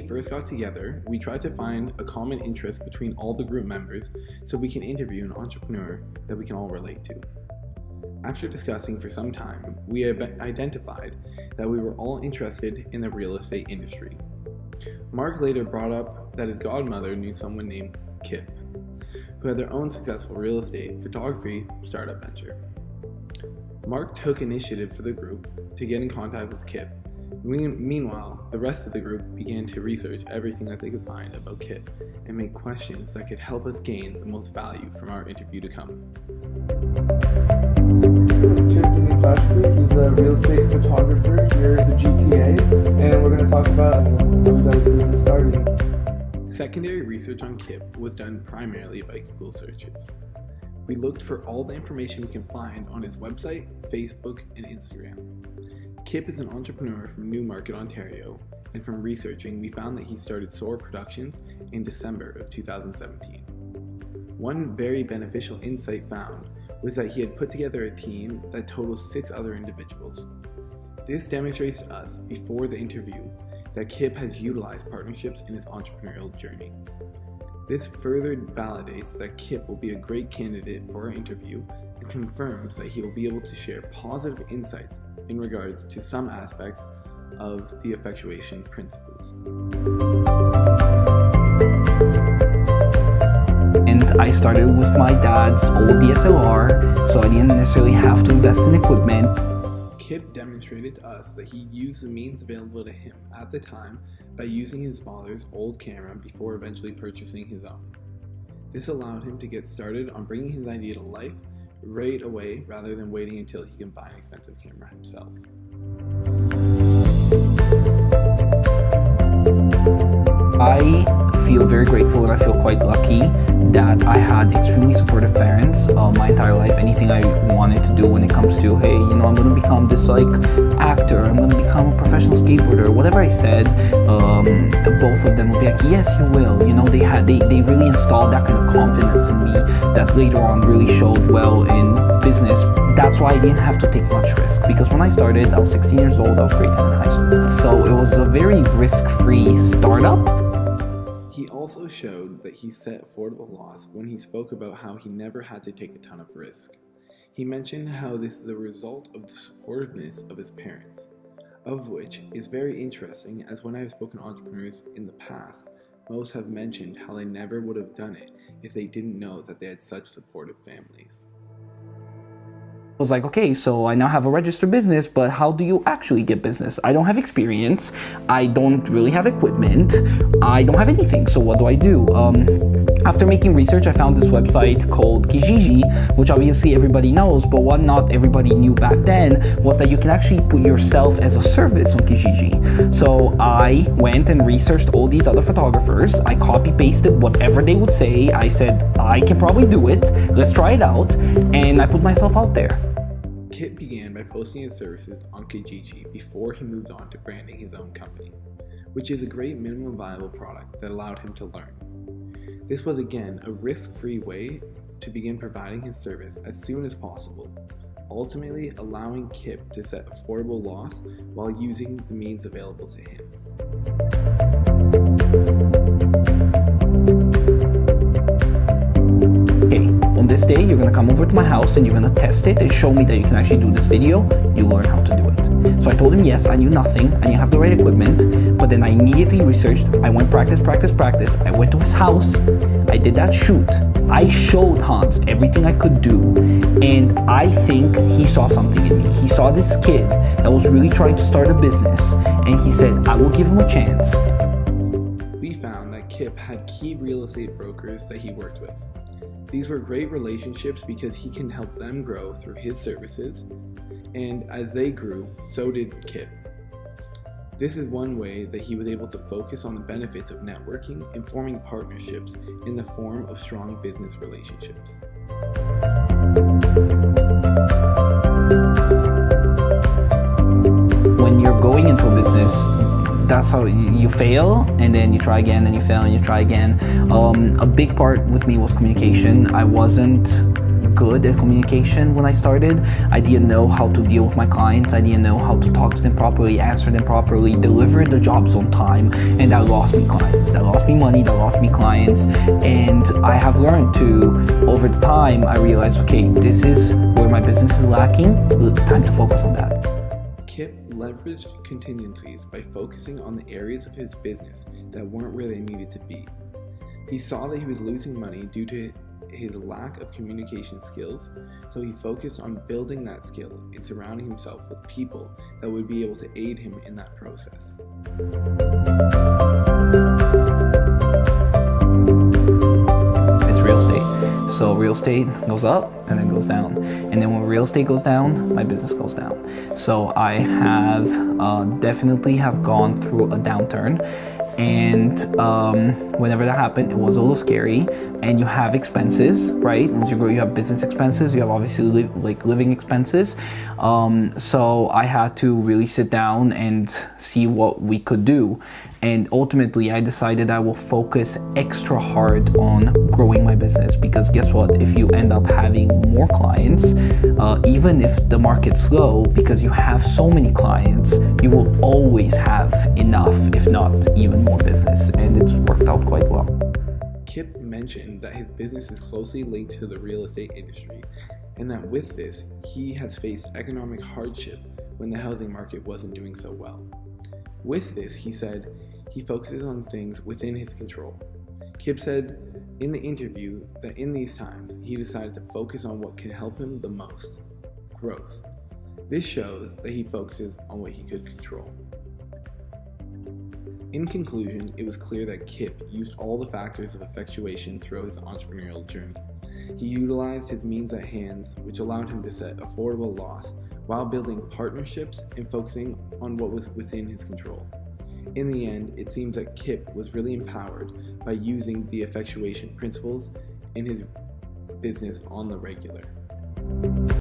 first got together, we tried to find a common interest between all the group members so we can interview an entrepreneur that we can all relate to. After discussing for some time, we have identified that we were all interested in the real estate industry. Mark later brought up that his godmother knew someone named Kip, who had their own successful real estate photography startup venture. Mark took initiative for the group to get in contact with Kip. Meanwhile, the rest of the group began to research everything that they could find about Kip and make questions that could help us gain the most value from our interview to come. Chip He's a real estate photographer here at the GTA, and we're going to talk about how he got his business started. Secondary research on Kip was done primarily by Google searches. We looked for all the information we can find on his website, Facebook, and Instagram. Kip is an entrepreneur from Newmarket, Ontario, and from researching, we found that he started Soar Productions in December of 2017. One very beneficial insight found was that he had put together a team that totals 6 other individuals. This demonstrates to us, before the interview, that Kip has utilized partnerships in his entrepreneurial journey. This further validates that Kip will be a great candidate for our interview and confirms that he will be able to share positive insights in regards to some aspects of the effectuation principles. And I started with my dad's old DSLR, so I didn't necessarily have to invest in equipment. Kip demonstrated to us that he used the means available to him at the time by using his father's old camera before eventually purchasing his own. This allowed him to get started on bringing his idea to life right away rather than waiting until he can buy an expensive camera himself. I feel very grateful and I feel quite lucky that I had extremely supportive parents my entire life. Anything I wanted to do when it comes to, hey, I'm going to become this actor, I'm going to become a professional skateboarder, whatever I said, both of them would be like, yes, you will. They really installed that kind of confidence in me that later on really showed well in business. That's why I didn't have to take much risk, because when I started, I was 16 years old, I was grade 10 in high school. So it was a very risk-free startup. He also showed that he set affordable loss when he spoke about how he never had to take a ton of risk. He mentioned how this is the result of the supportiveness of his parents, of which is very interesting, as when I have spoken to entrepreneurs in the past, most have mentioned how they never would have done it if they didn't know that they had such supportive families. I was like, okay, so I now have a registered business, but how do you actually get business? I don't have experience, I don't really have equipment, I don't have anything, so what do I do? After making research, I found this website called Kijiji, which obviously everybody knows, but what not everybody knew back then was that you can actually put yourself as a service on Kijiji. So I went and researched all these other photographers, I copy-pasted whatever they would say, I said, I can probably do it, let's try it out, and I put myself out there. Kip began by posting his services on Kijiji before he moved on to branding his own company, which is a great minimum viable product that allowed him to learn. This was again a risk-free way to begin providing his service as soon as possible, ultimately allowing Kip to set affordable loss while using the means available to him. On this day, you're going to come over to my house and you're going to test it and show me that you can actually do this video. You learn how to do it. So I told him, yes, I knew nothing. I didn't have the right equipment, but then I immediately researched. I went practice. I went to his house. I did that shoot. I showed Hans everything I could do. And I think he saw something in me. He saw this kid that was really trying to start a business. And he said, I will give him a chance. We found that Kip had key real estate brokers that he worked with. These were great relationships because he can help them grow through his services, and as they grew, so did Kip. This is one way that he was able to focus on the benefits of networking and forming partnerships in the form of strong business relationships. When you're going into a business, that's how you fail, and then you try again, and you fail, and you try again. A big part with me was communication. I wasn't good at communication when I started. I didn't know how to deal with my clients. I didn't know how to talk to them properly, answer them properly, deliver the jobs on time, and that lost me clients. That lost me money, that lost me clients. And I have learned to, over the time, I realized, okay, this is where my business is lacking. Time to focus on that. Kip leveraged contingencies by focusing on the areas of his business that weren't where they needed to be. He saw that he was losing money due to his lack of communication skills, so he focused on building that skill and surrounding himself with people that would be able to aid him in that process. It's real estate. So real estate goes up and then goes down. And then when real estate goes down, my business goes down. So I have definitely have gone through a downturn. And whenever that happened, it was a little scary. And you have expenses, right? Once you grow, you have business expenses. You have obviously living expenses. So I had to really sit down and see what we could do. And ultimately, I decided I will focus extra hard on growing my business, because guess what? If you end up having more clients, even if the market's slow, because you have so many clients, you will always have enough, if not even more business. And it's worked out quite well. Kip mentioned that his business is closely linked to the real estate industry, and that with this, he has faced economic hardship when the housing market wasn't doing so well. With this, he said, he focuses on things within his control. Kip said in the interview that in these times, he decided to focus on what can help him the most: growth. This shows that he focuses on what he could control. In conclusion, it was clear that Kip used all the factors of effectuation throughout his entrepreneurial journey. He utilized his means at hand, which allowed him to set affordable loss while building partnerships and focusing on what was within his control. In the end, it seems that Kip was really empowered by using the effectuation principles in his business on the regular.